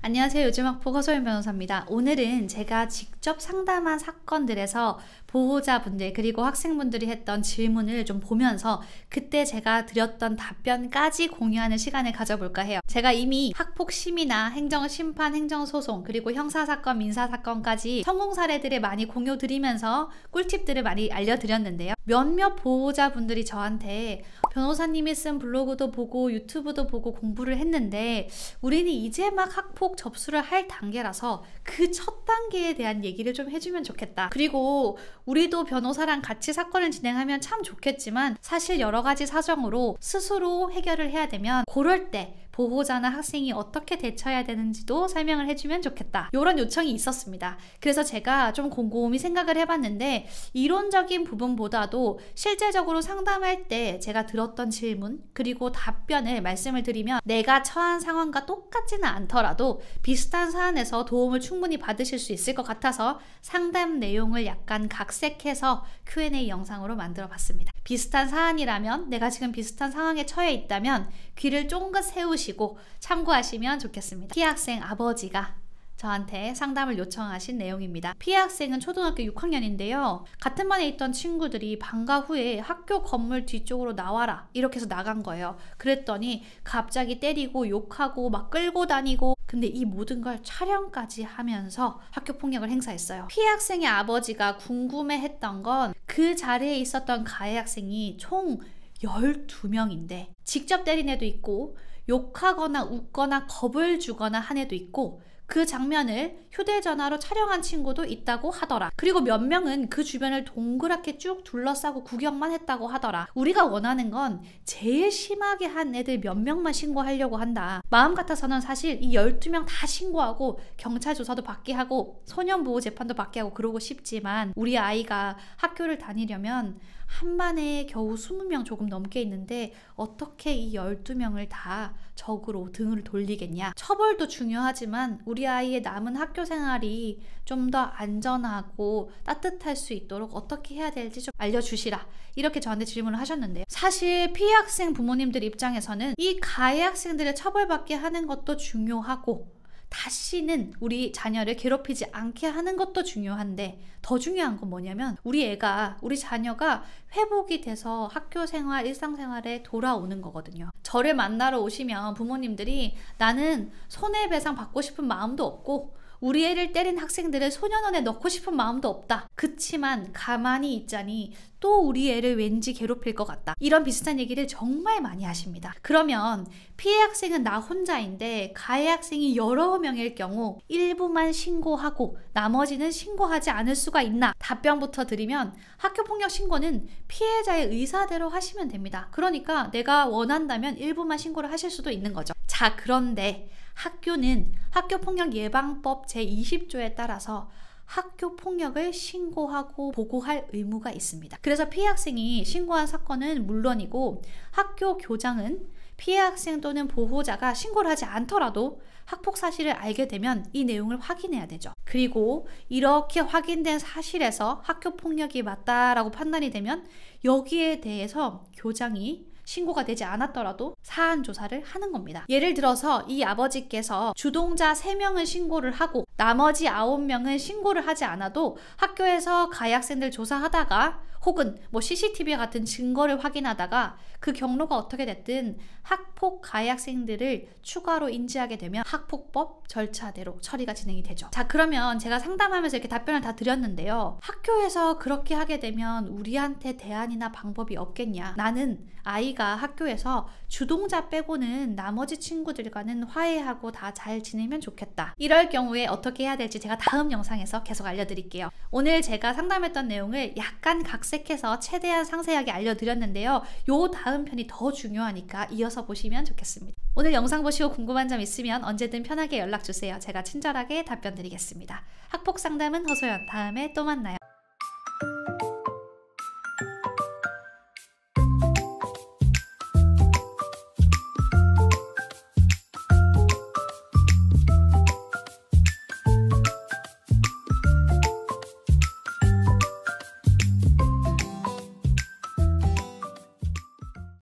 안녕하세요. 요즘학폭 허소연 변호사입니다. 오늘은 제가 직접 상담한 사건들에서 보호자분들 그리고 학생분들이 했던 질문을 좀 보면서 그때 제가 드렸던 답변까지 공유하는 시간을 가져볼까 해요. 제가 이미 학폭 심의나 행정심판, 행정소송 그리고 형사사건, 민사사건까지 성공 사례들을 많이 공유드리면서 꿀팁들을 많이 알려드렸는데요. 몇몇 보호자분들이 저한테 변호사님이 쓴 블로그도 보고 유튜브도 보고 공부를 했는데 우리는 이제 막 학폭 접수를 할 단계라서 그 첫 단계에 대한 얘기를 좀 해주면 좋겠다. 그리고 우리도 변호사랑 같이 사건을 진행하면 참 좋겠지만 사실 여러 가지 사정으로 스스로 해결을 해야 되면 그럴 때 보호자나 학생이 어떻게 대처해야 되는지도 설명을 해주면 좋겠다. 이런 요청이 있었습니다. 그래서 제가 좀 곰곰이 생각을 해봤는데 이론적인 부분보다도 실제적으로 상담할 때 제가 들었던 질문 그리고 답변을 말씀을 드리면 내가 처한 상황과 똑같지는 않더라도 비슷한 사안에서 도움을 충분히 받으실 수 있을 것 같아서 상담 내용을 약간 각색해서 Q&A 영상으로 만들어 봤습니다. 비슷한 사안이라면 내가 지금 비슷한 상황에 처해 있다면 귀를 쫑긋 세우시고 참고하시면 좋겠습니다. 피해 학생 아버지가 저한테 상담을 요청하신 내용입니다. 피해 학생은 초등학교 6학년인데요. 같은 반에 있던 친구들이 방과 후에 학교 건물 뒤쪽으로 나와라 이렇게 해서 나간 거예요. 그랬더니 갑자기 때리고 욕하고 막 끌고 다니고 근데 이 모든 걸 촬영까지 하면서 학교 폭력을 행사했어요. 피해 학생의 아버지가 궁금해했던 건 그 자리에 있었던 가해 학생이 총 12명인데 직접 때린 애도 있고 욕하거나 웃거나 겁을 주거나 한 애도 있고 그 장면을 휴대전화로 촬영한 친구도 있다고 하더라. 그리고 몇 명은 그 주변을 동그랗게 쭉 둘러싸고 구경만 했다고 하더라. 우리가 원하는 건 제일 심하게 한 애들 몇 명만 신고하려고 한다. 마음 같아서는 사실 이 12명 다 신고하고 경찰 조사도 받게 하고 소년보호 재판도 받게 하고 그러고 싶지만 우리 아이가 학교를 다니려면 한 반에 겨우 20명 조금 넘게 있는데 어떻게 이 12명을 다 적으로 등을 돌리겠냐. 처벌도 중요하지만 우리 아이의 남은 학교 생활이 좀 더 안전하고 따뜻할 수 있도록 어떻게 해야 될지 좀 알려주시라 이렇게 저한테 질문을 하셨는데요. 사실 피해 학생 부모님들 입장에서는 이 가해 학생들을 처벌받게 하는 것도 중요하고 다시는 우리 자녀를 괴롭히지 않게 하는 것도 중요한데 더 중요한 건 뭐냐면 우리 자녀가 회복이 돼서 학교 생활, 일상생활에 돌아오는 거거든요. 저를 만나러 오시면 부모님들이 나는 손해배상 받고 싶은 마음도 없고 우리 애를 때린 학생들을 소년원에 넣고 싶은 마음도 없다. 그치만 가만히 있자니 또 우리 애를 왠지 괴롭힐 것 같다. 이런 비슷한 얘기를 정말 많이 하십니다. 그러면 피해 학생은 나 혼자인데 가해 학생이 여러 명일 경우 일부만 신고하고 나머지는 신고하지 않을 수가 있나? 답변부터 드리면 학교폭력 신고는 피해자의 의사대로 하시면 됩니다. 그러니까 내가 원한다면 일부만 신고를 하실 수도 있는 거죠. 자, 그런데 학교는 학교폭력예방법 제20조에 따라서 학교폭력을 신고하고 보고할 의무가 있습니다. 그래서 피해 학생이 신고한 사건은 물론이고 학교 교장은 피해 학생 또는 보호자가 신고를 하지 않더라도 학폭 사실을 알게 되면 이 내용을 확인해야 되죠. 그리고 이렇게 확인된 사실에서 학교폭력이 맞다라고 판단이 되면 여기에 대해서 교장이 신고가 되지 않았더라도 사안 조사를 하는 겁니다. 예를 들어서 이 아버지께서 주동자 3명은 신고를 하고 나머지 9명은 신고를 하지 않아도 학교에서 가해 학생들 조사하다가 혹은 CCTV 같은 증거를 확인하다가 그 경로가 어떻게 됐든 학폭 가해 학생들을 추가로 인지하게 되면 학폭법 절차대로 처리가 진행이 되죠. 자, 그러면 제가 상담하면서 이렇게 답변을 다 드렸는데요. 학교에서 그렇게 하게 되면 우리한테 대안이나 방법이 없겠냐. 나는 아이가 학교에서 주동자 빼고는 나머지 친구들과는 화해하고 다 잘 지내면 좋겠다. 이럴 경우에 어떻게 해야 될지 제가 다음 영상에서 계속 알려드릴게요. 오늘 제가 상담했던 내용을 약간 각색해서 최대한 상세하게 알려드렸는데요. 요 다음 편이 더 중요하니까 이어서 보시면 좋겠습니다. 오늘 영상 보시고 궁금한 점 있으면 언제든 편하게 연락주세요. 제가 친절하게 답변 드리겠습니다. 학폭 상담은 허소연. 다음에 또 만나요.